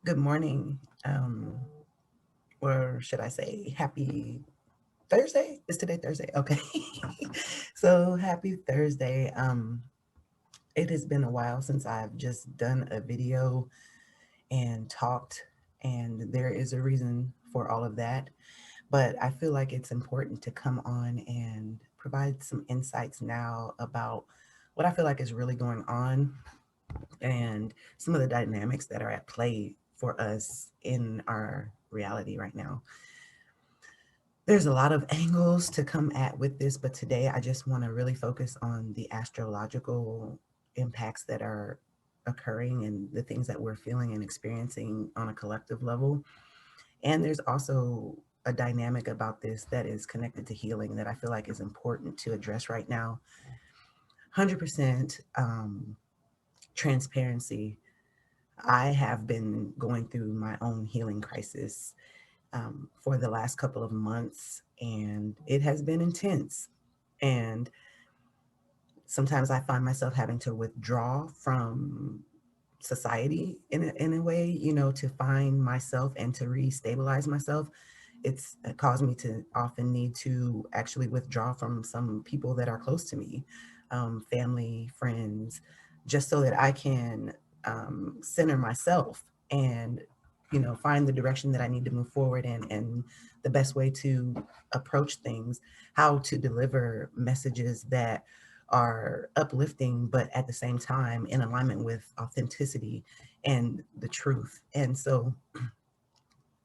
Good morning, or should I say happy Thursday? Is today Thursday? Okay. So happy Thursday. It has been a while since I've just done a video and talked, and there is a reason for all of that. But I feel like it's important to come on and provide some insights now about what I feel like is really going on and some of the dynamics that are at play for us in our reality right now. There's a lot of angles to come at with this, but today I just want to really focus on the astrological impacts that are occurring and the things that we're feeling and experiencing on a collective level. And there's also a dynamic about this that is connected to healing that I feel like is important to address right now. 100% transparency. I have been going through my own healing crisis for the last couple of months, and it has been intense. And sometimes I find myself having to withdraw from society in a way, to find myself and to re-stabilize myself. It's caused me to often need to actually withdraw from some people that are close to me, family, friends, just so that I can center myself and find the direction that I need to move forward in and the best way to approach things, how to deliver messages that are uplifting, but at the same time in alignment with authenticity and the truth. And so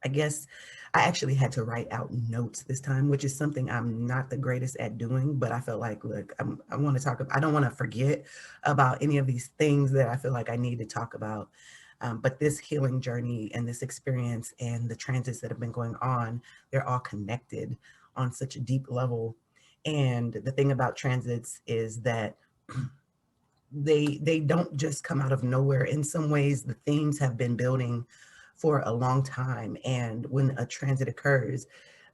I guess I actually had to write out notes this time, which is something I'm not the greatest at doing. But I felt like, look, I want to talk about, I don't want to forget about any of these things that I feel like I need to talk about. But this healing journey and this experience and the transits that have been going on, they're all connected on such a deep level. And the thing about transits is that they don't just come out of nowhere. In some ways, the themes have been building for a long time. And when a transit occurs,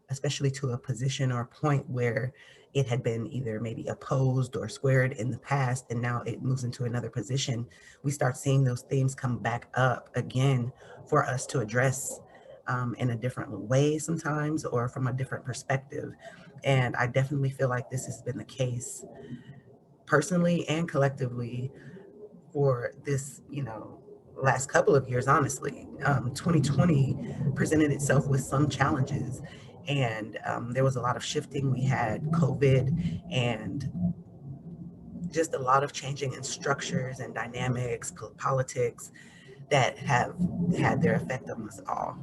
especially to a position or a point where it had been either maybe opposed or squared in the past, and now it moves into another position, we start seeing those themes come back up again for us to address in a different way sometimes or from a different perspective. And I definitely feel like this has been the case personally and collectively for this, last couple of years, honestly. 2020 presented itself with some challenges, and there was a lot of shifting. We had COVID and just a lot of changing in structures and dynamics, politics that have had their effect on us all.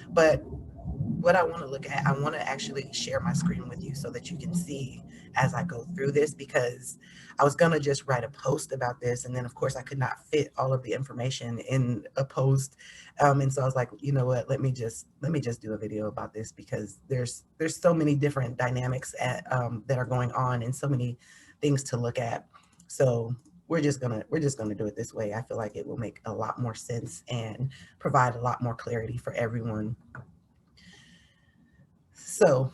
But what I want to look at, I want to actually share my screen with you so that you can see as I go through this, because I was going to just write a post about this. And then, of course, I could not fit all of the information in a post. And so I was like, you know what, let me just do a video about this, because there's so many different dynamics that are going on and so many things to look at. So we're just gonna do it this way. I feel like it will make a lot more sense and provide a lot more clarity for everyone. So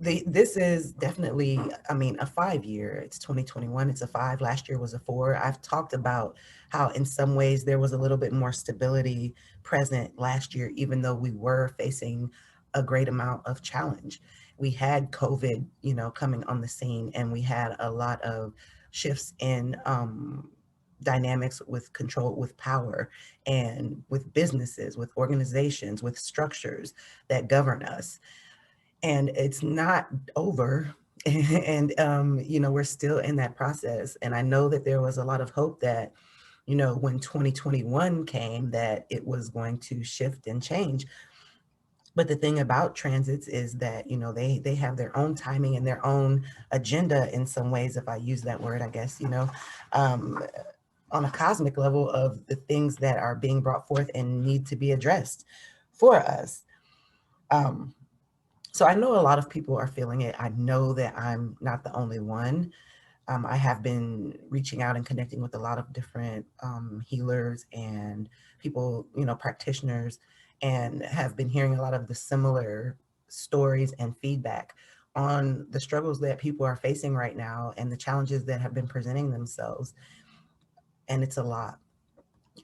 this is definitely, I mean, a 5 year. It's 2021. It's a five. Last year was a four. I've talked about how, in some ways, there was a little bit more stability present last year, even though we were facing a great amount of challenge. We had COVID, coming on the scene, and we had a lot of shifts in dynamics with control, with power, and with businesses, with organizations, with structures that govern us, and it's not over. And we're still in that process, and I know that there was a lot of hope that when 2021 came, that it was going to shift and change. But the thing about transits is that they have their own timing and their own agenda, in some ways, if I use that word, I guess, um, on a cosmic level, of the things that are being brought forth and need to be addressed for us. um, so I know a lot of people are feeling it. I know that I'm not the only one. I have been reaching out and connecting with a lot of different healers and people, practitioners, and have been hearing a lot of the similar stories and feedback on the struggles that people are facing right now and the challenges that have been presenting themselves. And it's a lot.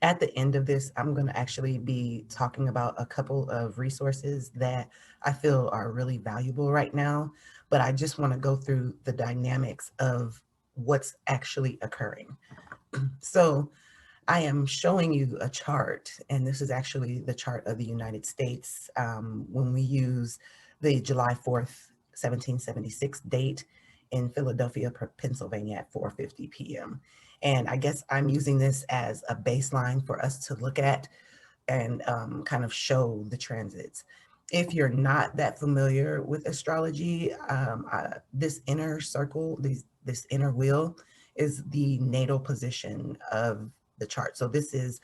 At the end of this, I'm going to actually be talking about a couple of resources that I feel are really valuable right now, but I just want to go through the dynamics of what's actually occurring. So, I am showing you a chart, and this is actually the chart of the United States when we use the July 4th, 1776 date in Philadelphia, Pennsylvania at 4:50 p.m. And I guess I'm using this as a baseline for us to look at and kind of show the transits. If you're not that familiar with astrology, this inner circle, this inner wheel, is the natal position of the chart. So this is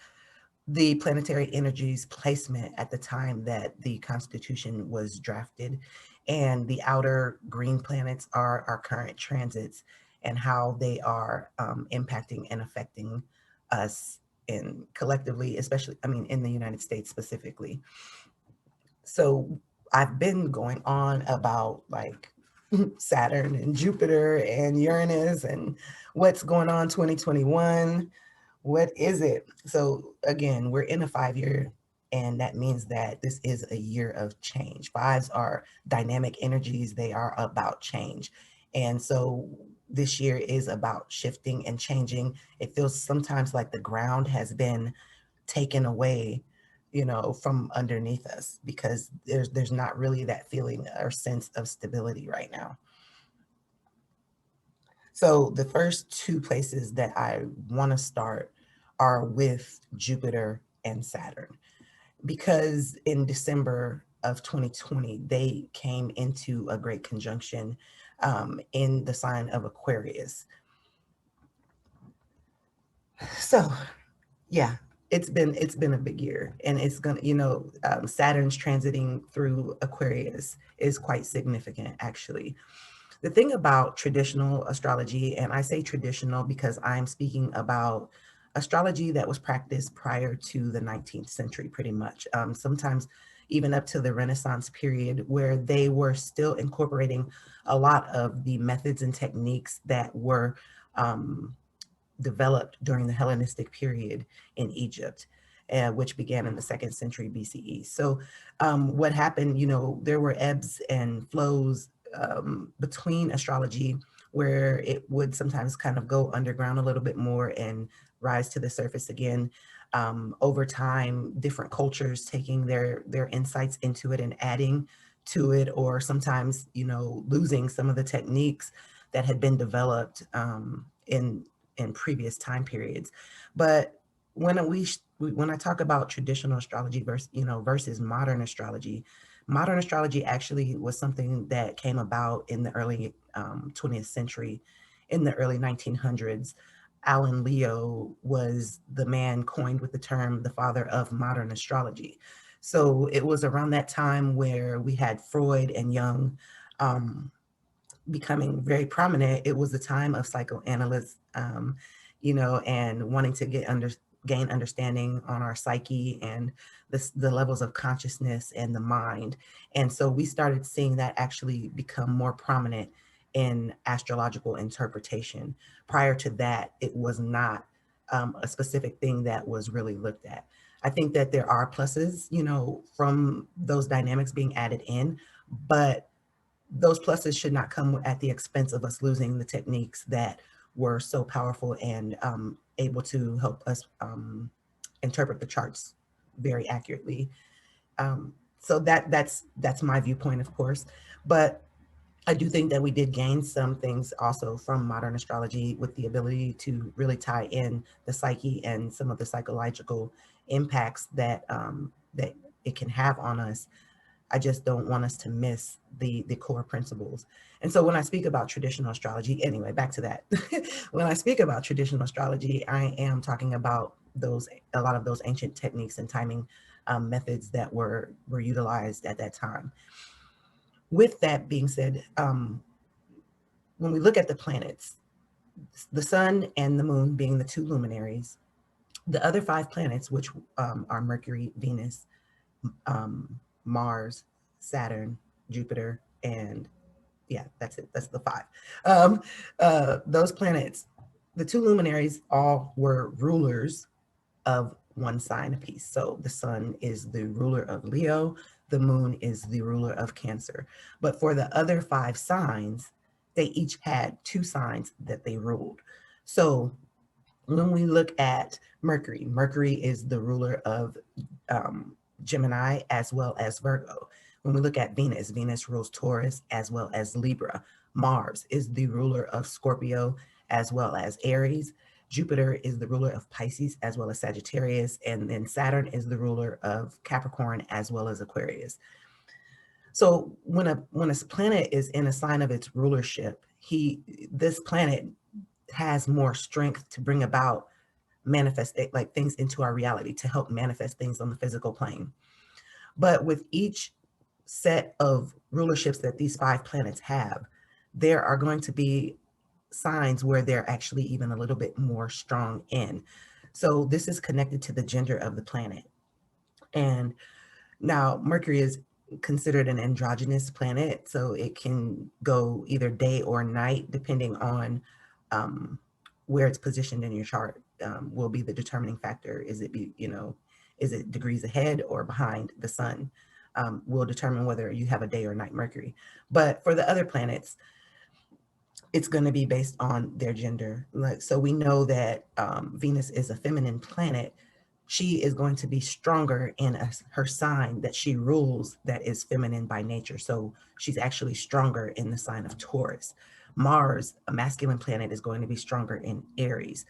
the planetary energies placement at the time that the Constitution was drafted. And the outer green planets are our current transits and how they are impacting and affecting us in collectively, especially, I mean, in the United States specifically. So I've been going on about like Saturn and Jupiter and Uranus and what's going on 2021. What is it? So again, we're in a 5 year, and that means that this is a year of change. Fives are dynamic energies, they are about change. And so this year is about shifting and changing. It feels sometimes like the ground has been taken away, from underneath us, because there's not really that feeling or sense of stability right now. So the first two places that I want to start are with Jupiter and Saturn, because in December of 2020 they came into a great conjunction in the sign of Aquarius. So yeah, it's been a big year, and it's gonna, Saturn's transiting through Aquarius is quite significant, actually. The thing about traditional astrology, and I say traditional because I'm speaking about astrology that was practiced prior to the 19th century, pretty much. Sometimes even up to the Renaissance period, where they were still incorporating a lot of the methods and techniques that were um, developed during the Hellenistic period in Egypt, which began in the second century BCE. So, what happened, there were ebbs and flows between astrology, where it would sometimes kind of go underground a little bit more and rise to the surface again. Over time, different cultures taking their insights into it and adding to it, or sometimes, losing some of the techniques that had been developed in previous time periods. But when I talk about traditional astrology versus modern astrology, modern astrology actually was something that came about in the early 20th century, in the early 1900s. Alan Leo was the man coined with the term the father of modern astrology. So it was around that time where we had Freud and Jung um, becoming very prominent. It was the time of psychoanalysts, and wanting to gain understanding on our psyche and the levels of consciousness and the mind. And so we started seeing that actually become more prominent in astrological interpretation. Prior to that, it was not a specific thing that was really looked at. I think that there are pluses, from those dynamics being added in, but those pluses should not come at the expense of us losing the techniques that were so powerful and able to help us interpret the charts very accurately. So that's my viewpoint, of course, but I do think that we did gain some things also from modern astrology, with the ability to really tie in the psyche and some of the psychological impacts that it can have on us. I just don't want us to miss the core principles. And so when I speak about traditional astrology, anyway, back to that. When I speak about traditional astrology, I am talking about a lot of those ancient techniques and timing methods that were utilized at that time. With that being said, when we look at the planets, the sun and the moon being the two luminaries, the other five planets, which are Mercury, Venus, Mars, Saturn, Jupiter, and yeah, that's it. That's the five. Those planets, the two luminaries, all were rulers of one sign apiece. So the sun is the ruler of Leo, the moon is the ruler of Cancer. But for the other 5 signs, they each had 2 signs that they ruled. So when we look at Mercury, Mercury is the ruler of Gemini as well as Virgo. When we look at Venus, Venus rules Taurus as well as Libra. Mars is the ruler of Scorpio as well as Aries. Jupiter is the ruler of Pisces as well as Sagittarius. And then Saturn is the ruler of Capricorn as well as Aquarius. So when a planet is in a sign of its rulership, this planet has more strength to bring about manifest like things into our reality, to help manifest things on the physical plane. But with each set of rulerships that these 5 planets have, there are going to be signs where they're actually even a little bit more strong in. So this is connected to the gender of the planet. And now Mercury is considered an androgynous planet, so it can go either day or night depending on where it's positioned in your chart. Will be the determining factor. Is it degrees ahead or behind the sun? Will determine whether you have a day or night Mercury. But for the other planets, it's going to be based on their gender. So we know that Venus is a feminine planet. She is going to be stronger in her sign that she rules, that is feminine by nature. So she's actually stronger in the sign of Taurus. Mars, a masculine planet, is going to be stronger in Aries.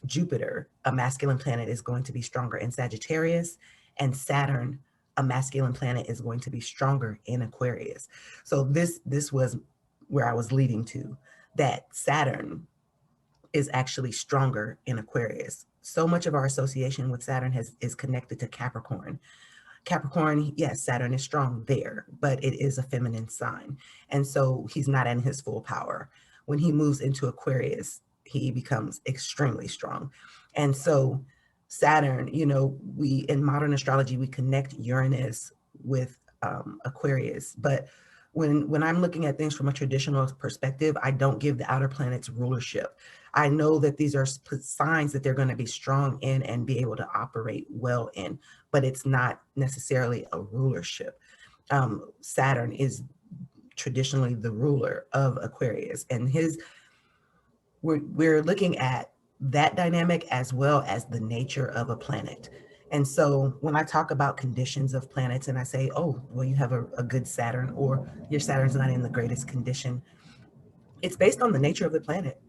Jupiter, a masculine planet, is going to be stronger in Sagittarius. And Saturn, a masculine planet, is going to be stronger in Aquarius. So this was where I was leading to, that Saturn is actually stronger in Aquarius. So much of our association with Saturn is connected to Capricorn. Capricorn, yes, Saturn is strong there, but it is a feminine sign. And so he's not in his full power. When he moves into Aquarius, he becomes extremely strong. And so Saturn, we in modern astrology, we connect Uranus with Aquarius, but when I'm looking at things from a traditional perspective, I don't give the outer planets rulership. I know that these are signs that they're going to be strong in and be able to operate well in, but it's not necessarily a rulership. Saturn is traditionally the ruler of Aquarius, and we're looking at that dynamic as well as the nature of a planet. And so when I talk about conditions of planets and I say, oh, well, you have a good Saturn, or your Saturn's not in the greatest condition, it's based on the nature of the planet,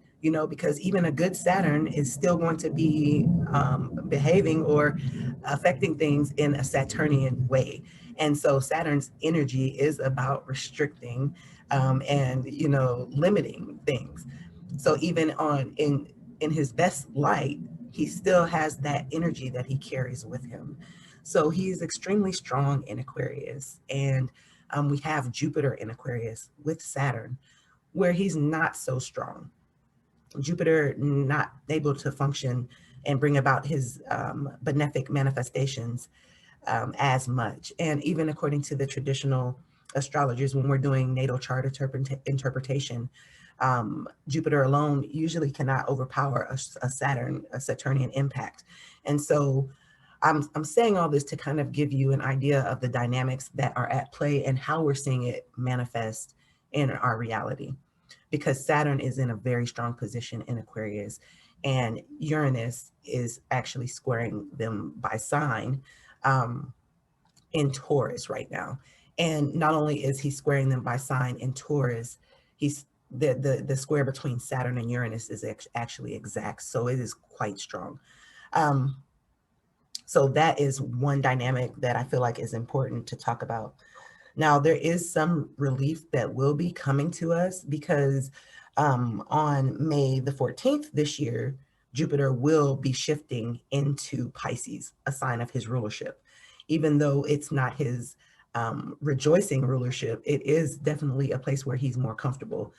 because even a good Saturn is still going to be behaving or affecting things in a Saturnian way. And so Saturn's energy is about restricting and, limiting things. So even in his best light, he still has that energy that he carries with him. So he's extremely strong in Aquarius. And we have Jupiter in Aquarius with Saturn, where he's not so strong. Jupiter not able to function and bring about his benefic manifestations as much. And even according to the traditional astrologers, when we're doing natal chart interpretation, Jupiter alone usually cannot overpower a Saturnian impact. And so I'm saying all this to kind of give you an idea of the dynamics that are at play and how we're seeing it manifest in our reality. Because Saturn is in a very strong position in Aquarius, and Uranus is actually squaring them by sign in Taurus right now. And not only is he squaring them by sign in Taurus, he's the square between Saturn and Uranus is actually exact. So it is quite strong. So that is one dynamic that I feel like is important to talk about. Now, there is some relief that will be coming to us because on May the 14th this year, Jupiter will be shifting into Pisces, a sign of his rulership. Even though it's not his rejoicing rulership, it is definitely a place where he's more comfortable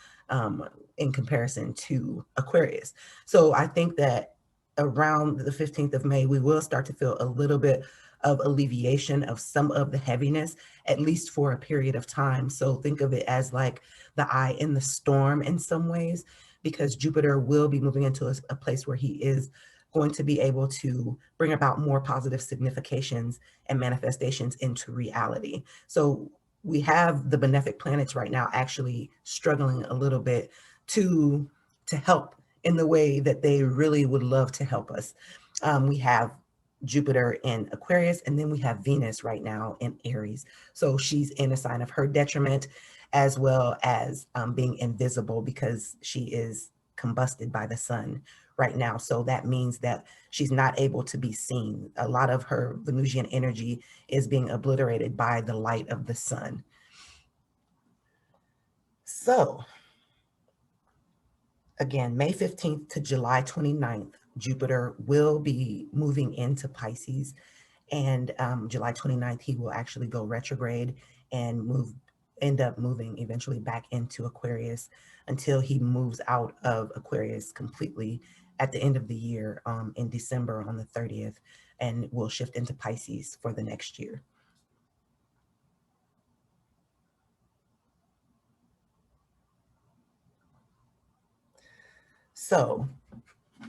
in comparison to Aquarius. So I think that around the 15th of May, we will start to feel a little bit of alleviation of some of the heaviness, at least for a period of time. So think of it as like the eye in the storm in some ways, because Jupiter will be moving into a place where he is going to be able to bring about more positive significations and manifestations into reality. So we have the benefic planets right now actually struggling a little bit to help in the way that they really would love to help us. We have Jupiter in Aquarius, and then we have Venus right now in Aries. So she's in a sign of her detriment, as well as being invisible because she is combusted by the sun right now. So that means that she's not able to be seen. A lot of her Venusian energy is being obliterated by the light of the sun. So again, May 15th to July 29th, Jupiter will be moving into Pisces. And July 29th, he will actually go retrograde and end up moving eventually back into Aquarius until he moves out of Aquarius completely at the end of the year in December on the 30th, and will shift into Pisces for the next year. So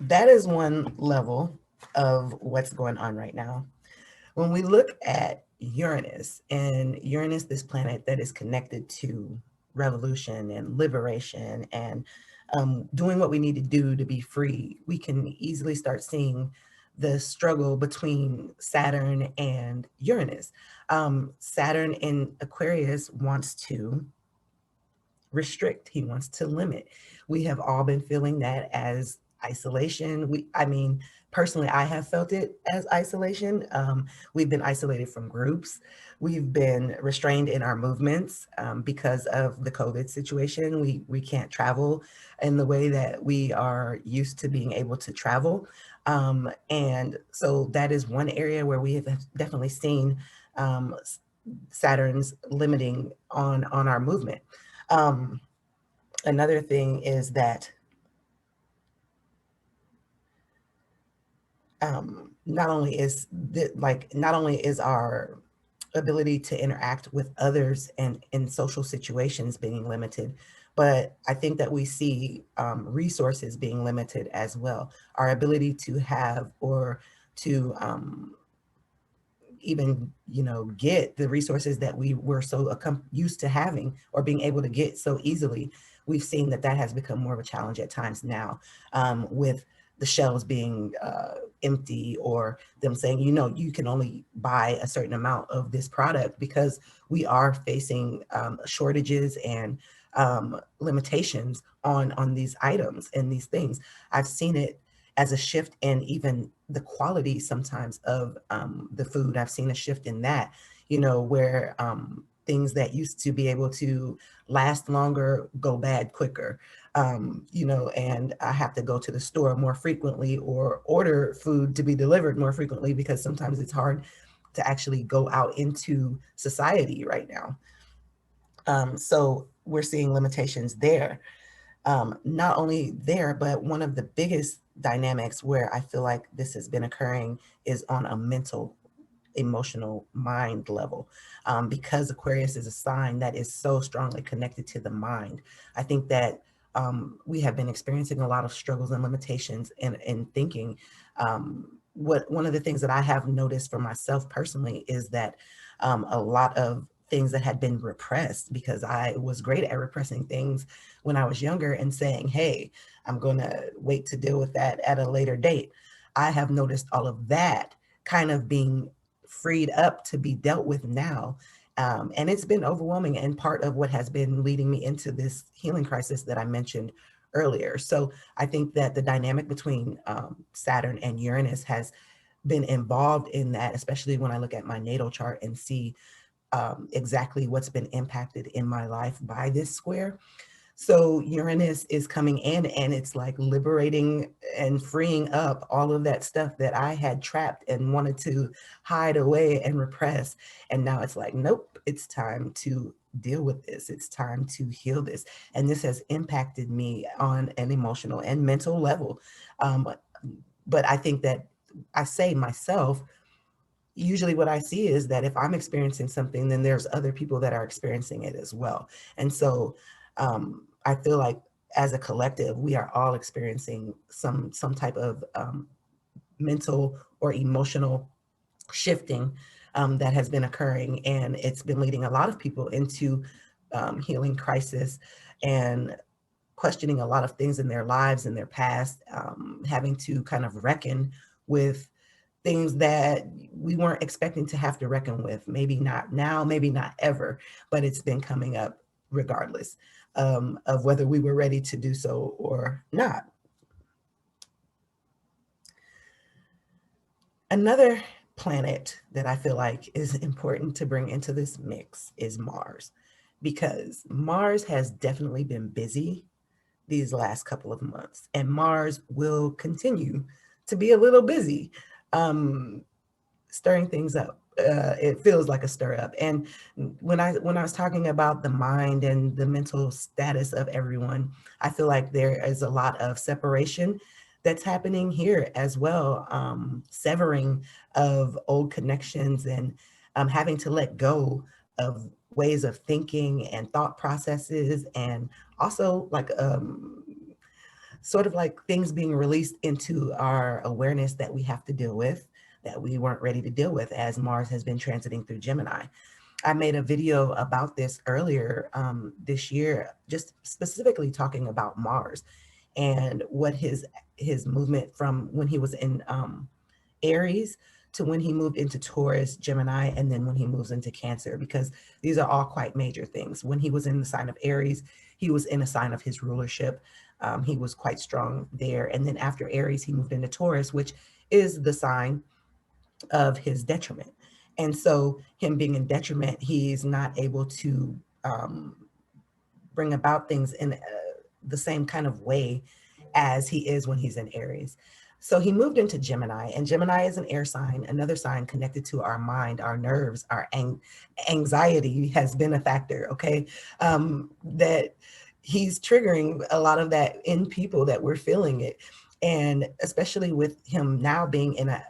that is one level of what's going on right now. When we look at Uranus, and Uranus, this planet that is connected to revolution and liberation and doing what we need to do to be free, we can easily start seeing the struggle between Saturn and Uranus. Saturn in Aquarius wants to restrict, he wants to limit. We have all been feeling that as isolation. I mean, personally, I have felt it as isolation. We've been isolated from groups. We've been restrained in our movements because of the COVID situation. We can't travel in the way that we are used to being able to travel. And so that is one area where we have definitely seen um, Saturn's limiting on our movement. Um, Another thing is that not only is not only is our ability to interact with others and in social situations being limited, but I think that we see resources being limited as well. Our ability to have or to even get the resources that we were so used to having or being able to get so easily, we've seen that that has become more of a challenge at times now, with the shelves being empty, or them saying you can only buy a certain amount of this product, because we are facing shortages and limitations on these items and these things. I've seen it as a shift in even the quality sometimes of the food. I've seen a shift in that, where things that used to be able to last longer go bad quicker, and I have to go to the store more frequently or order food to be delivered more frequently, because sometimes it's hard to actually go out into society right now. So we're seeing limitations there. Not only there, but one of the biggest dynamics where I feel like this has been occurring is on a mental, emotional mind level, because Aquarius is a sign that is so strongly connected to the mind. I think that we have been experiencing a lot of struggles and limitations in thinking. One of the things that I have noticed for myself personally is that a lot of things that had been repressed, because I was great at repressing things when I was younger and saying, hey, I'm going to wait to deal with that at a later date. I have noticed all of that kind of being freed up to be dealt with now. And it's been overwhelming, and part of what has been leading me into this healing crisis that I mentioned earlier. So I think that the dynamic between Saturn and Uranus has been involved in that, especially when I look at my natal chart and see exactly what's been impacted in my life by this square. So Uranus is coming in, and it's like liberating and freeing up all of that stuff that I had trapped and wanted to hide away and repress. And now it's like, nope, it's time to deal with this. It's time to heal this. And this has impacted me on an emotional and mental level. But I think that I say myself, usually what I see is that if I'm experiencing something, then there's other people that are experiencing it as well. And so I feel like as a collective, we are all experiencing some type of mental or emotional shifting that has been occurring, and it's been leading a lot of people into healing crisis and questioning a lot of things in their lives, in their past, having to kind of reckon with things that we weren't expecting to have to reckon with. Maybe not now, maybe not ever, but it's been coming up regardless of whether we were ready to do so or not. Another planet that I feel like is important to bring into this mix is Mars, because Mars has definitely been busy these last couple of months, and Mars will continue to be a little busy, um, stirring things up. It feels like a stir up. And when I was talking about the mind and the mental status of everyone, I feel like there is a lot of separation that's happening here as well, severing of old connections and having to let go of ways of thinking and thought processes, and also like sort of like things being released into our awareness that we have to deal with, that we weren't ready to deal with as Mars has been transiting through Gemini. I made a video about this earlier this year, just specifically talking about Mars and what his movement from when he was in Aries to when he moved into Taurus, Gemini, and then when he moves into Cancer, because these are all quite major things. When he was in the sign of Aries, he was in a sign of his rulership. He was quite strong there. And then after Aries, he moved into Taurus, which is the sign of his detriment. And so, him being in detriment, he's not able to bring about things in the same kind of way as he is when he's in Aries. So he moved into Gemini, and Gemini is an air sign, another sign connected to our mind, our nerves, our anxiety has been a factor, okay? That he's triggering a lot of that in people that we're feeling it. And especially with him now being in a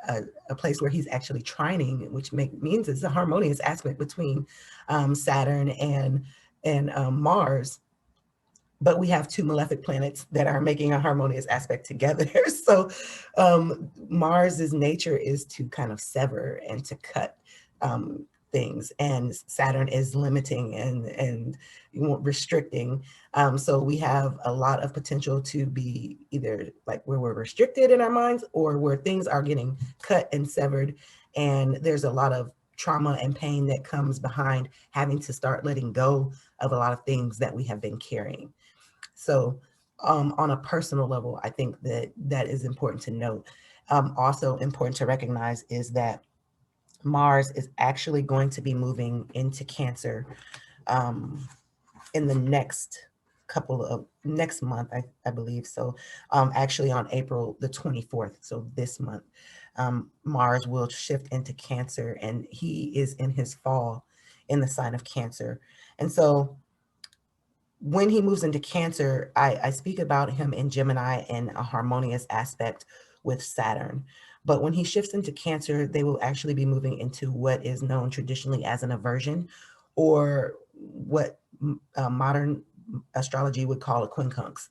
place where he's actually trining, which means it's a harmonious aspect between Saturn and Mars, but we have two malefic planets that are making a harmonious aspect together. So Mars's nature is to kind of sever and to cut things, and Saturn is limiting and restricting. So we have a lot of potential to be either like where we're restricted in our minds or where things are getting cut and severed. And there's a lot of trauma and pain that comes behind having to start letting go of a lot of things that we have been carrying. So, on a personal level, I think that that is important to note. Also important to recognize is that Mars is actually going to be moving into Cancer in the next month, I believe. So, actually on April the 24th, so this month, Mars will shift into Cancer, and he is in his fall in the sign of Cancer. And so when he moves into Cancer, I speak about him in Gemini in a harmonious aspect with Saturn. But when he shifts into Cancer, they will actually be moving into what is known traditionally as an aversion, or what modern astrology would call a quincunx.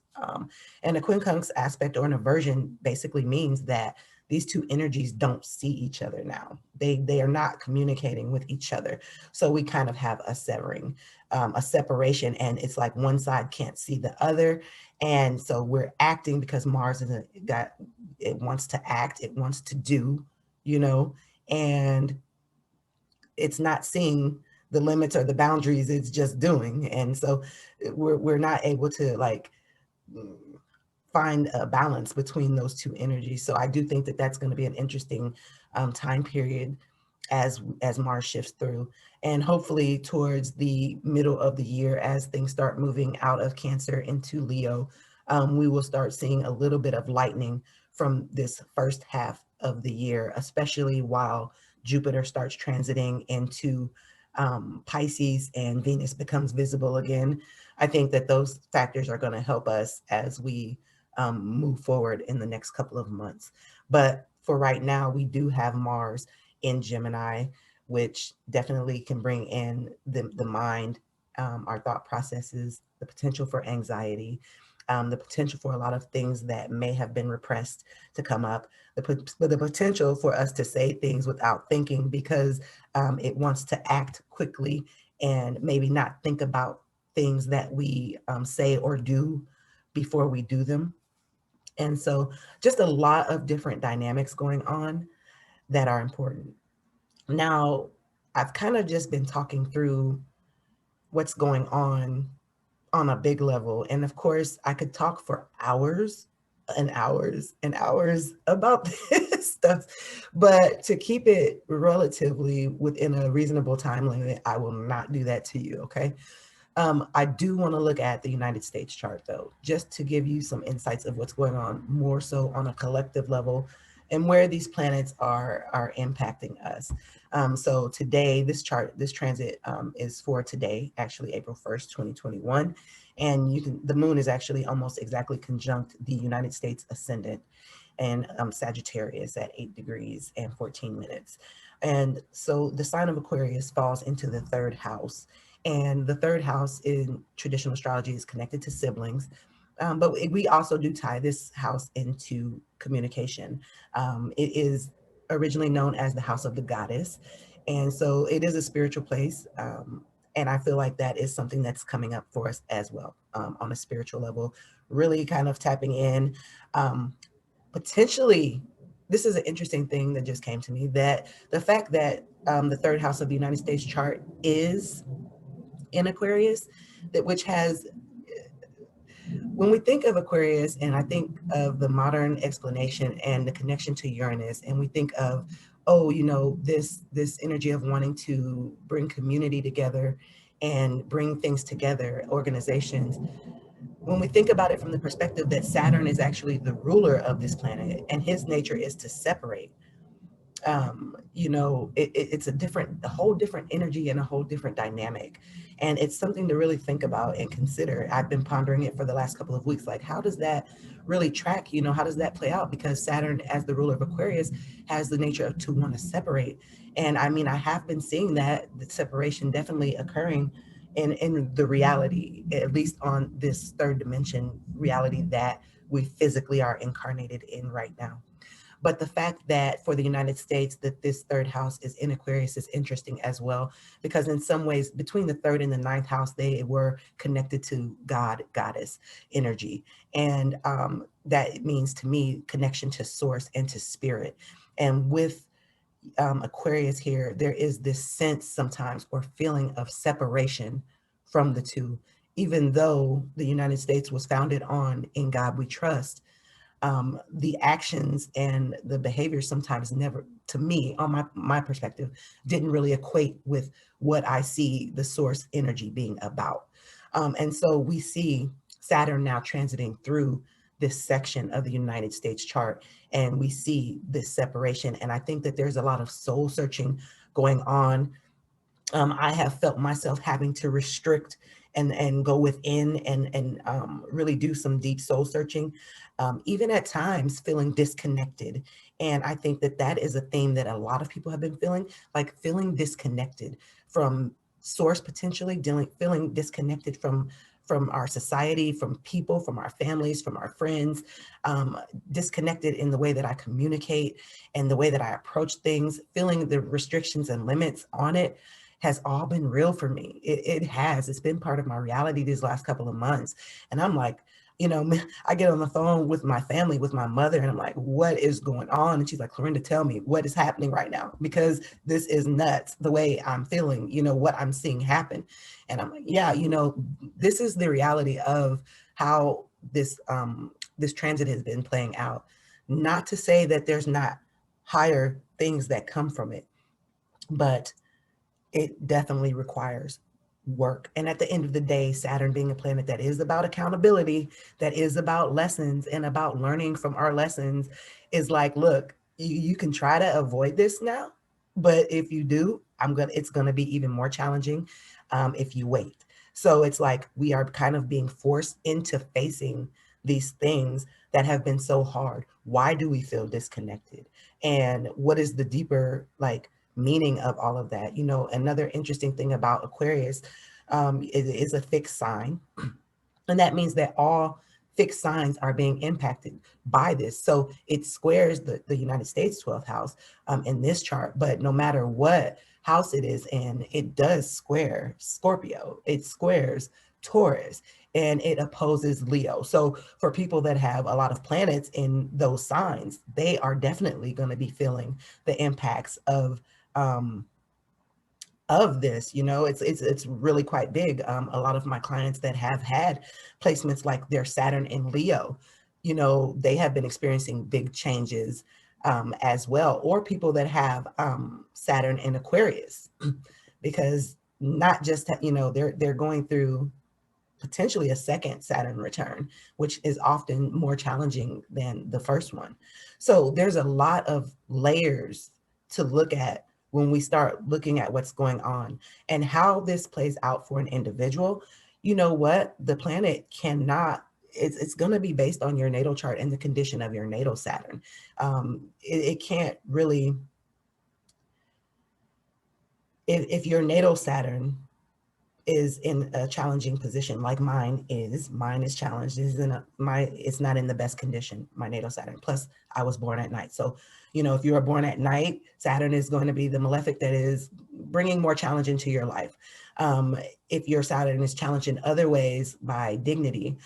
And a quincunx aspect or an aversion basically means that these two energies don't see each other now. They are not communicating with each other. So we kind of have a severing, a separation, and it's like one side can't see the other. And so we're acting because Mars is got, it wants to act, it wants to do, you know, and it's not seeing the limits or the boundaries, it's just doing. And so we're not able to like find a balance between those two energies. So I do think that that's going to be an interesting time period as Mars shifts through, and hopefully towards the middle of the year, as things start moving out of Cancer into Leo, we will start seeing a little bit of lightening from this first half of the year, especially while Jupiter starts transiting into Pisces and Venus becomes visible again. I think that those factors are going to help us as we move forward in the next couple of months. But for right now, we do have Mars in Gemini, which definitely can bring in the mind, our thought processes, the potential for anxiety. the potential for a lot of things that may have been repressed to come up, the potential for us to say things without thinking because it wants to act quickly and maybe not think about things that we say or do before we do them. And so just a lot of different dynamics going on that are important. Now, I've kind of just been talking through what's going on a big level. And of course, I could talk for hours and hours and hours about this stuff. But to keep it relatively within a reasonable time limit, I will not do that to you. Okay. I do want to look at the United States chart, though, just to give you some insights of what's going on more so on a collective level and where these planets are impacting us. So today, this chart, this transit is for today, actually April 1st, 2021. And the moon is actually almost exactly conjunct the United States ascendant and Sagittarius at 8 degrees and 14 minutes. And so the sign of Aquarius falls into the third house. And the third house in traditional astrology is connected to siblings. But we also do tie this house into communication. It is originally known as the house of the goddess. And so it is a spiritual place. And I feel like that is something that's coming up for us as well on a spiritual level, really kind of tapping in. Potentially, this is an interesting thing that just came to me, that the fact that the third house of the United States chart is in Aquarius, that which has, when we think of Aquarius and I think of the modern explanation and the connection to Uranus, and we think of, oh, this energy of wanting to bring community together and bring things together, organizations. When we think about it from the perspective that Saturn is actually the ruler of this planet and his nature is to separate, it's a whole different energy and a whole different dynamic. And it's something to really think about and consider. I've been pondering it for the last couple of weeks. Like, how does that really track? How does that play out? Because Saturn, as the ruler of Aquarius, has the nature of to want to separate. And I mean, I have been seeing that the separation definitely occurring in the reality, at least on this third dimension reality that we physically are incarnated in right now. But the fact that for the United States that this third house is in Aquarius is interesting as well, because in some ways between the third and the ninth house, they were connected to God, goddess energy. And that means to me connection to source and to spirit. And with Aquarius here, there is this sense sometimes or feeling of separation from the two, even though the United States was founded on "In God We Trust." The actions and the behavior sometimes never, to me, on my perspective, didn't really equate with what I see the source energy being about. And so we see Saturn now transiting through this section of the United States chart, and we see this separation. And I think that there's a lot of soul searching going on. I have felt myself having to restrict and go within and really do some deep soul searching, even at times feeling disconnected. And I think that that is a theme that a lot of people have been feeling, like feeling disconnected from source, potentially feeling disconnected from our society, from people, from our families, from our friends, disconnected in the way that I communicate and the way that I approach things, feeling the restrictions and limits on it has all been real for me. It has. It's been part of my reality these last couple of months. And I'm like, I get on the phone with my family, with my mother, and I'm like, what is going on? And she's like, Clorinda, tell me what is happening right now, because this is nuts the way I'm feeling, what I'm seeing happen. And I'm like, yeah, this is the reality of how this transit has been playing out. Not to say that there's not higher things that come from it, but it definitely requires work. And at the end of the day, Saturn being a planet that is about accountability, that is about lessons and about learning from our lessons, is like, look, you can try to avoid this now, but if you do, it's gonna be even more challenging if you wait. So it's like we are kind of being forced into facing these things that have been so hard. Why do we feel disconnected? And what is the deeper meaning of all of that? Another interesting thing about Aquarius is a fixed sign. And that means that all fixed signs are being impacted by this. So it squares the United States 12th house in this chart, but no matter what house it is in, it does square Scorpio, it squares Taurus, and it opposes Leo. So for people that have a lot of planets in those signs, they are definitely going to be feeling the impacts um, of this. You know, it's really quite big. A lot of my clients that have had placements like their Saturn in Leo, you know, they have been experiencing big changes as well. Or people that have Saturn in Aquarius, because not just, you know, they're going through potentially a second Saturn return, which is often more challenging than the first one. So there's a lot of layers to look at when we start looking at what's going on and how this plays out for an individual. You know what? The planet cannot, it's going to be based on your natal chart and the condition of your natal Saturn. It can't really, if your natal Saturn is in a challenging position like mine is challenged, is in it's not in the best condition, my natal Saturn. Plus I was born at night. So, you know, if you are born at night, Saturn is going to be the malefic that is bringing more challenge into your life. If your Saturn is challenged in other ways by dignity,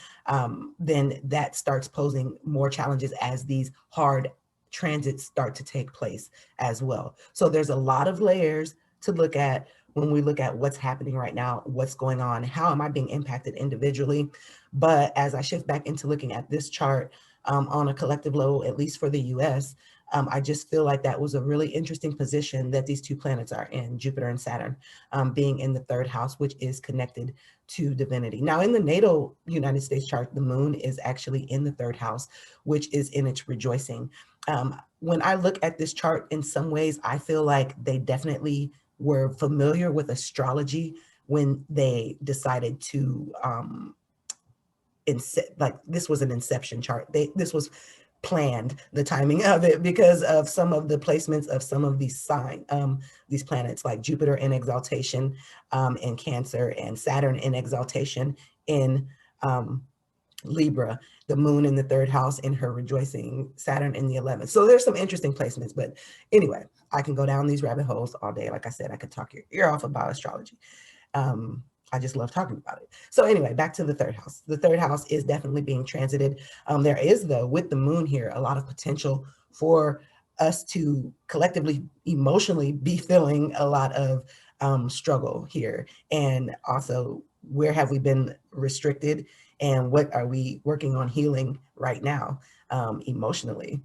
then that starts posing more challenges as these hard transits start to take place as well. So there's a lot of layers to look at when we look at what's happening right now, what's going on, how am I being impacted individually. But as I shift back into looking at this chart on a collective level, at least for the US, I just feel like that was a really interesting position that these two planets are in, Jupiter and Saturn, being in the third house, which is connected to divinity. Now, in the natal United States chart, the moon is actually in the third house, which is in its rejoicing. When I look at this chart, in some ways, I feel like they definitely were familiar with astrology when they decided to like this was an inception chart. This was planned, the timing of it, because of some of the placements of some of these these planets, like Jupiter in exaltation in Cancer, and Saturn in exaltation in Libra, the moon in the third house in her rejoicing, Saturn in the 11th. So there's some interesting placements, but anyway, I can go down these rabbit holes all day. Like I said, I could talk your ear off about astrology. I just love talking about it. So anyway, back to the third house. The third house is definitely being transited. There is, though, with the moon here, a lot of potential for us to collectively, emotionally be feeling a lot of struggle here. And also, where have we been restricted, and what are we working on healing right now emotionally?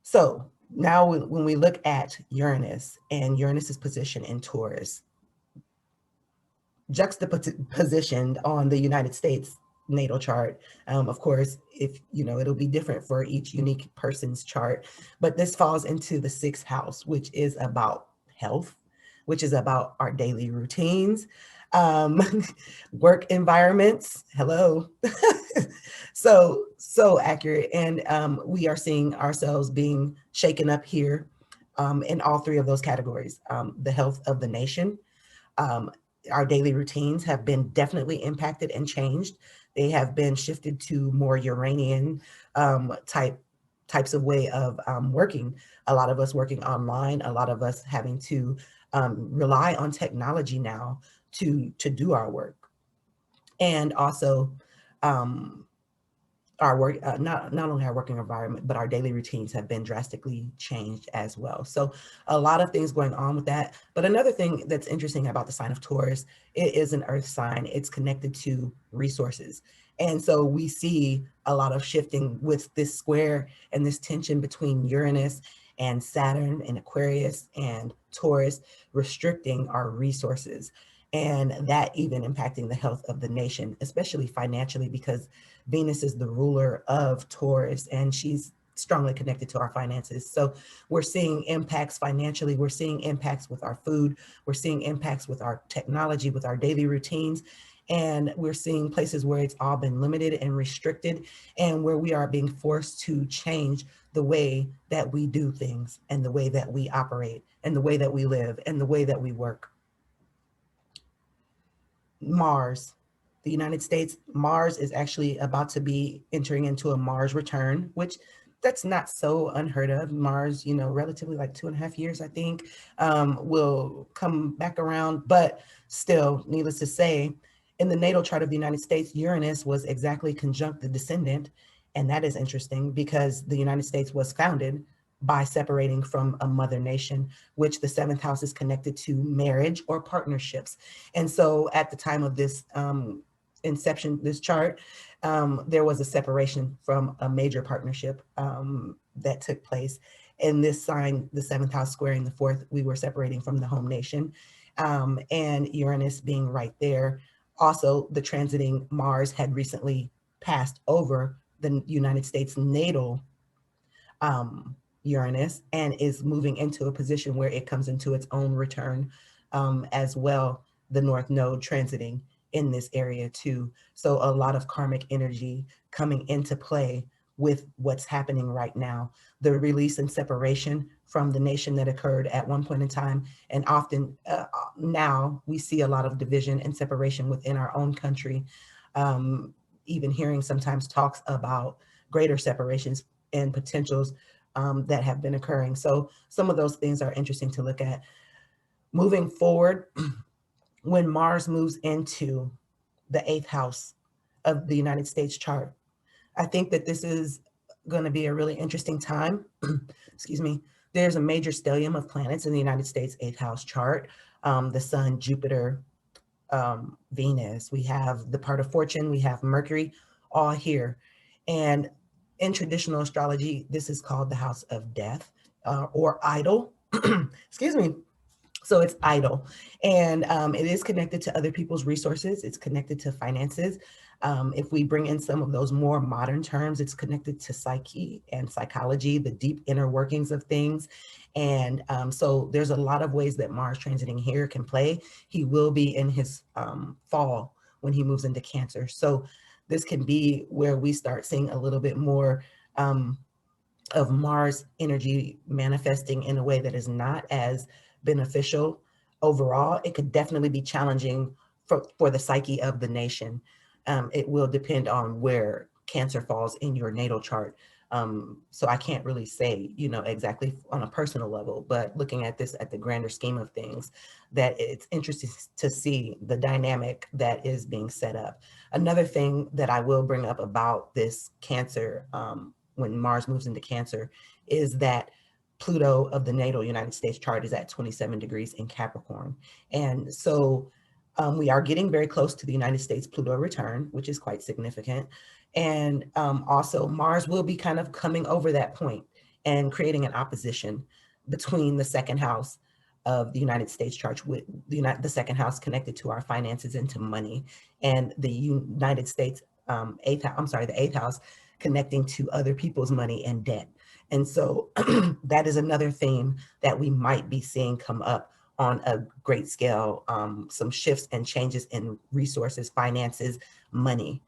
So now when we look at Uranus and Uranus's position in Taurus, juxtapositioned on the United States natal chart. Of course, if you know, it'll be different for each unique person's chart, but this falls into the sixth house, which is about health, which is about our daily routines, um, work environments. Hello. So accurate. And we are seeing ourselves being shaken up here in all three of those categories. The health of the nation, um, our daily routines have been definitely impacted and changed. They have been shifted to more Uranian types of way of working. A lot of us working online, a lot of us having to rely on technology now to do our work. And also our work, not only our working environment, but our daily routines have been drastically changed as well. So a lot of things going on with that. But another thing that's interesting about the sign of Taurus, it is an earth sign. It's connected to resources. And so we see a lot of shifting with this square and this tension between Uranus and Saturn and Aquarius and Taurus, restricting our resources. And that even impacting the health of the nation, especially financially, because Venus is the ruler of Taurus, and she's strongly connected to our finances. So we're seeing impacts financially. We're seeing impacts with our food. We're seeing impacts with our technology, with our daily routines. And we're seeing places where it's all been limited and restricted, and where we are being forced to change the way that we do things, and the way that we operate, and the way that we live, and the way that we work. Mars. the United States, Mars is actually about to be entering into a Mars return, which that's not so unheard of. Mars, relatively like 2.5 years, I think, will come back around. But still, needless to say, in the natal chart of the United States, Uranus was exactly conjunct the descendant. And that is interesting because the United States was founded by separating from a mother nation, which the seventh house is connected to marriage or partnerships. And so at the time of this inception, this chart, there was a separation from a major partnership that took place. And this sign, the seventh house squaring the fourth, we were separating from the home nation. And Uranus being right there. Also, the transiting Mars had recently passed over the United States natal Uranus and is moving into a position where it comes into its own return as well. The North Node transiting in this area too. So a lot of karmic energy coming into play with what's happening right now. The release and separation from the nation that occurred at one point in time. And often now we see a lot of division and separation within our own country. Even hearing sometimes talks about greater separations and potentials that have been occurring. So some of those things are interesting to look at. Moving forward, when Mars moves into the eighth house of the United States chart, I think that this is going to be a really interesting time. Excuse me. There's a major stellium of planets in the United States eighth house chart. The Sun, Jupiter, Venus. We have the part of fortune. We have Mercury, all here. And in traditional astrology, this is called the house of death or idol. Excuse me. So it's idle. And it is connected to other people's resources. It's connected to finances. If we bring in some of those more modern terms, it's connected to psyche and psychology, the deep inner workings of things. And so there's a lot of ways that Mars transiting here can play. He will be in his fall when he moves into Cancer. So this can be where we start seeing a little bit more of Mars energy manifesting in a way that is not as beneficial overall. It could definitely be challenging for the psyche of the nation. It will depend on where Cancer falls in your natal chart. So I can't really say, exactly on a personal level, but looking at this at the grander scheme of things, that it's interesting to see the dynamic that is being set up. Another thing that I will bring up about this Cancer, when Mars moves into Cancer, is that Pluto of the natal United States chart is at 27 degrees in Capricorn. And so we are getting very close to the United States Pluto return, which is quite significant. And also Mars will be kind of coming over that point and creating an opposition between the second house of the United States chart, with the second house connected to our finances and to money, and the United States the eighth house connecting to other people's money and debt. And so that is another theme that we might be seeing come up on a great scale, some shifts and changes in resources, finances, money.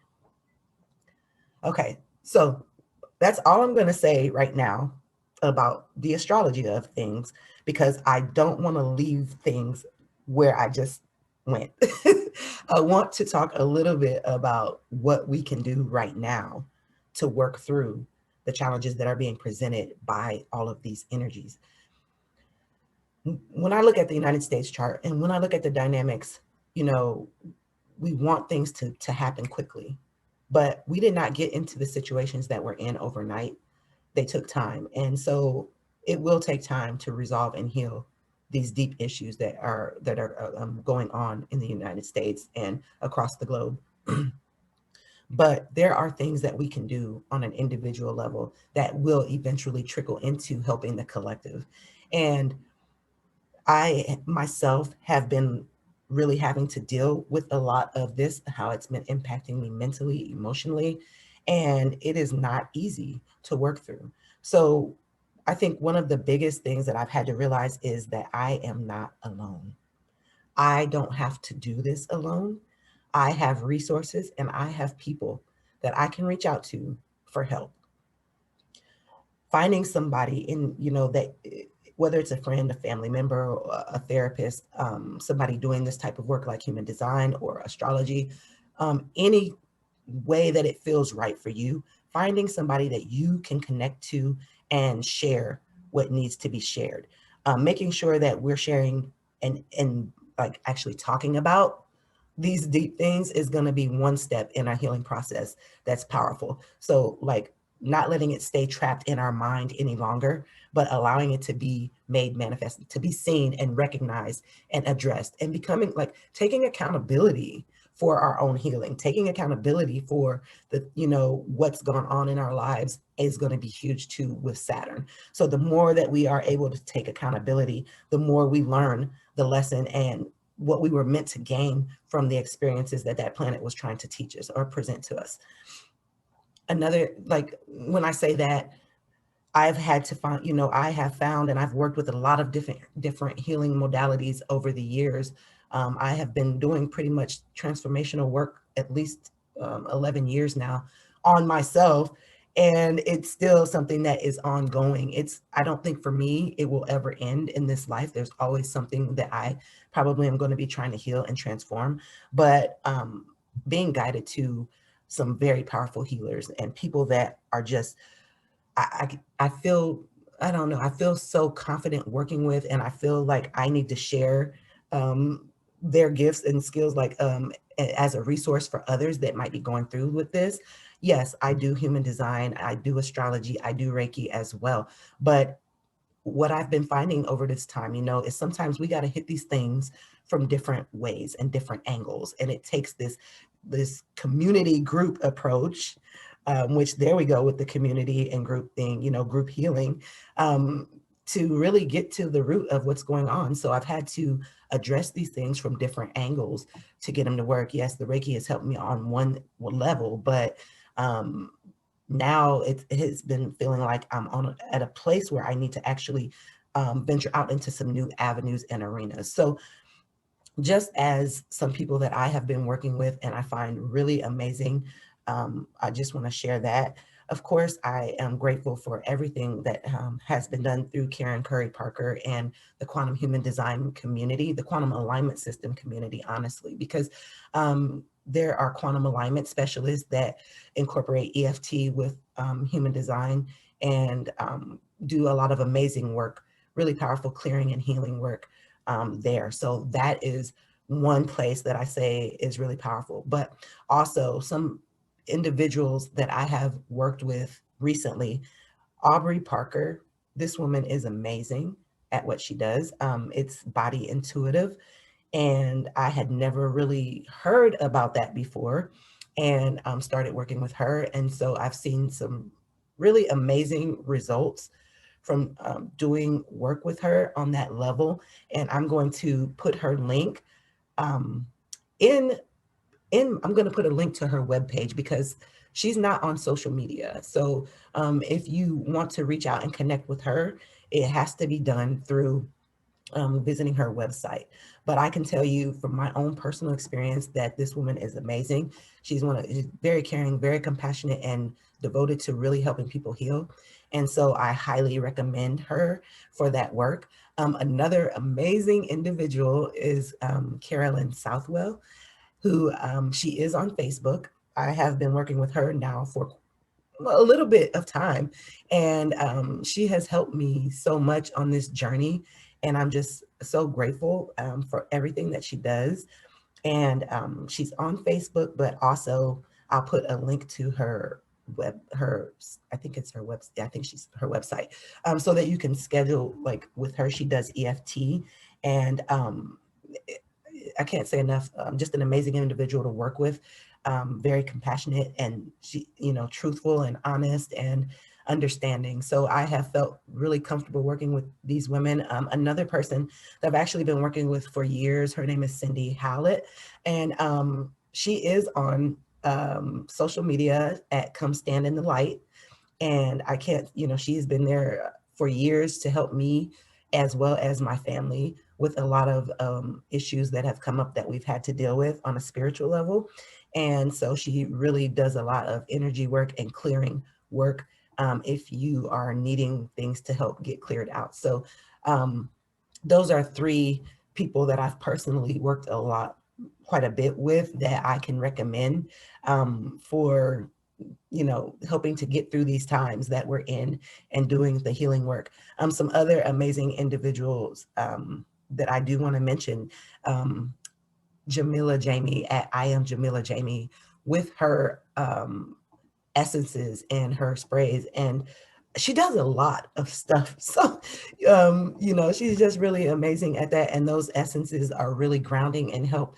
Okay, so that's all I'm going to say right now about the astrology of things, because I don't want to leave things where I just went. I want to talk a little bit about what we can do right now to work through the challenges that are being presented by all of these energies. When I look at the United States chart and when I look at the dynamics, we want things to happen quickly, but we did not get into the situations that we're in overnight. They took time. And so it will take time to resolve and heal these deep issues that are going on in the United States and across the globe. But there are things that we can do on an individual level that will eventually trickle into helping the collective. And I myself have been really having to deal with a lot of this, how it's been impacting me mentally, emotionally, and it is not easy to work through. So I think one of the biggest things that I've had to realize is that I am not alone. I don't have to do this alone. I have resources and I have people that I can reach out to for help. Finding somebody that, whether it's a friend, a family member, or a therapist, somebody doing this type of work like human design or astrology, any way that it feels right for you, finding somebody that you can connect to and share what needs to be shared. Making sure that we're sharing and like actually talking about these deep things is going to be one step in our healing process that's powerful. So, like, not letting it stay trapped in our mind any longer, but allowing it to be made manifest, to be seen and recognized and addressed, and becoming like taking accountability for our own healing, taking accountability for the, what's going on in our lives is going to be huge too with Saturn. So the more that we are able to take accountability, the more we learn the lesson and what we were meant to gain from the experiences that that planet was trying to teach us or present to us. Another, like when I say that, I've had to find, I have found, and I've worked with a lot of different healing modalities over the years. I have been doing pretty much transformational work at least 11 years now on myself, and it's still something that is ongoing. I don't think for me it will ever end in this life. There's always something that I probably am going to be trying to heal and transform, but being guided to some very powerful healers and people that are just I feel, I don't know, I feel so confident working with, and I feel like I need to share their gifts and skills, like as a resource for others that might be going through with this. Yes, I do human design, I do astrology, I do Reiki as well. But what I've been finding over this time, is sometimes we got to hit these things from different ways and different angles. And it takes this community group approach, which there we go with the community and group thing, group healing, to really get to the root of what's going on. So I've had to address these things from different angles to get them to work. Yes, the Reiki has helped me on one level, but now it has been feeling like I'm at a place where I need to actually venture out into some new avenues and arenas. So just as some people that I have been working with and I find really amazing, I just want to share that. Of course, I am grateful for everything that has been done through Karen Curry Parker and the quantum human design community, the quantum alignment system community, honestly, because there are quantum alignment specialists that incorporate EFT with human design and do a lot of amazing work, really powerful clearing and healing work there. So that is one place that I say is really powerful. But also some individuals that I have worked with recently, Aubrey Parker, this woman is amazing at what she does. It's body intuitive, and I had never really heard about that before, and started working with her. And so I've seen some really amazing results from doing work with her on that level. And I'm going to put her link um, in I'm going to put a link to her webpage because she's not on social media. So if you want to reach out and connect with her, it has to be done through visiting her website. But I can tell you from my own personal experience that this woman is amazing. She's very caring, very compassionate, and devoted to really helping people heal. And so I highly recommend her for that work. Another amazing individual is Carolyn Southwell, who she is on Facebook. I have been working with her now for a little bit of time, and she has helped me so much on this journey, and I'm just so grateful for everything that she does. And she's on Facebook, but also I'll put a link to her I think it's her website. I think she's her website, so that you can schedule like with her. She does EFT, and I can't say enough. Just an amazing individual to work with. Very compassionate, and she, truthful and honest and understanding. So I have felt really comfortable working with these women. Another person that I've actually been working with for years, her name is Cindy Howlett, and she is on social media at Come Stand in the Light. And I can't, she's been there for years to help me as well as my family with a lot of issues that have come up that we've had to deal with on a spiritual level. And so she really does a lot of energy work and clearing work if you are needing things to help get cleared out. So those are three people that I've personally worked a lot quite a bit with that I can recommend for helping to get through these times that we're in and doing the healing work. Some other amazing individuals that I do want to mention, Jamila Jamie at I Am Jamila Jamie, with her essences and her sprays, and she does a lot of stuff. So she's just really amazing at that, and those essences are really grounding and help.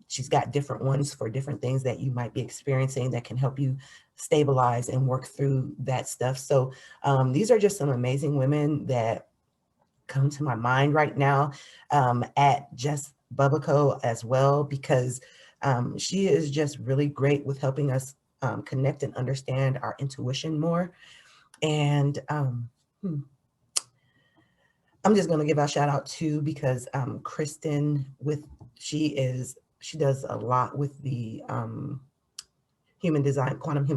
She's got different ones for different things that you might be experiencing that can help you stabilize and work through that stuff. So these are just some amazing women that come to my mind right now, at Jess Bubico as well, because she is just really great with helping us connect and understand our intuition more. And I'm just going to give a shout out too, because Kristen, she does a lot with the quantum human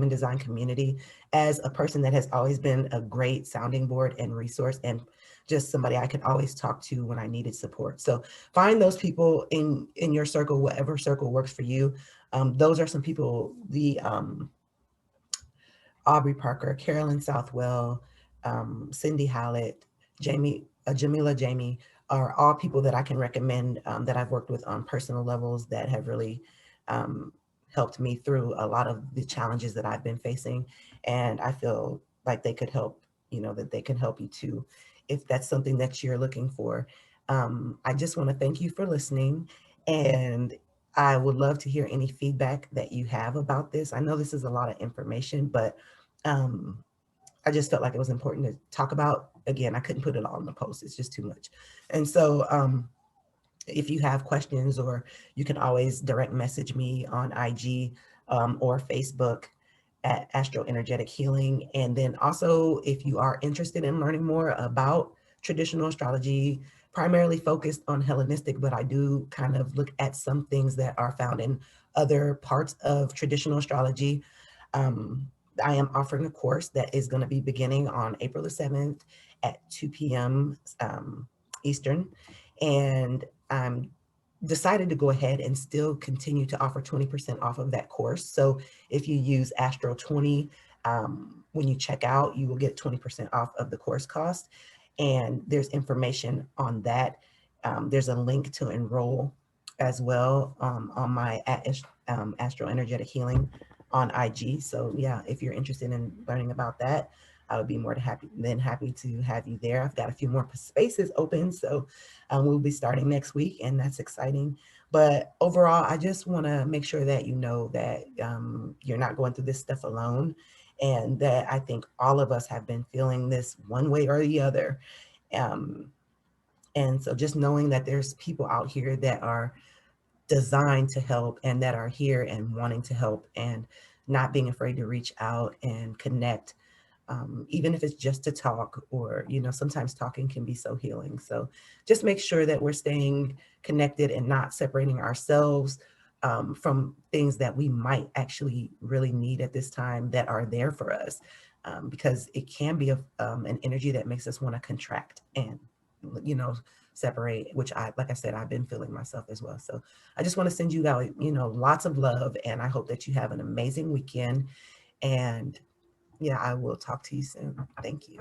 design community, as a person that has always been a great sounding board and resource, and just somebody I could always talk to when I needed support. So find those people in your circle, whatever circle works for you. Those are some people, the Aubrey Parker, Carolyn Southwell, Cindy Hallett, Jamila Jamie, are all people that I can recommend, that I've worked with on personal levels, that have really um, helped me through a lot of the challenges that I've been facing. And I feel like they could help, that they can help you too, if that's something that you're looking for. I just want to thank you for listening. And I would love to hear any feedback that you have about this. I know this is a lot of information, but um, I just felt like it was important to talk about. Again, I couldn't put it all in the post. It's just too much. And so if you have questions, or you can always direct message me on IG or Facebook at Astro Energetic Healing. And then also, if you are interested in learning more about traditional astrology, primarily focused on Hellenistic, but I do kind of look at some things that are found in other parts of traditional astrology. Um, I am offering a course that is going to be beginning on April the 7th at 2 p.m. Eastern. And I'm decided to go ahead and still continue to offer 20% off of that course. So if you use Astro 20, when you check out, you will get 20% off of the course cost. And there's information on that. There's a link to enroll as well, on my Astro Energetic Healing on IG. So yeah, if you're interested in learning about that, I would be more than happy to have you there. I've got a few more spaces open, so we'll be starting next week, and that's exciting. But overall, I just want to make sure that you know that you're not going through this stuff alone, and that I think all of us have been feeling this one way or the other. Um, and so just knowing that there's people out here that are designed to help, and that are here and wanting to help, and not being afraid to reach out and connect, even if it's just to talk, or sometimes talking can be so healing. So just make sure that we're staying connected and not separating ourselves from things that we might actually really need at this time, that are there for us, because it can be an energy that makes us want to contract and you know separate, which like I said, I've been feeling myself as well. So I just want to send you out lots of love, and I hope that you have an amazing weekend. And yeah, I will talk to you soon. Thank you.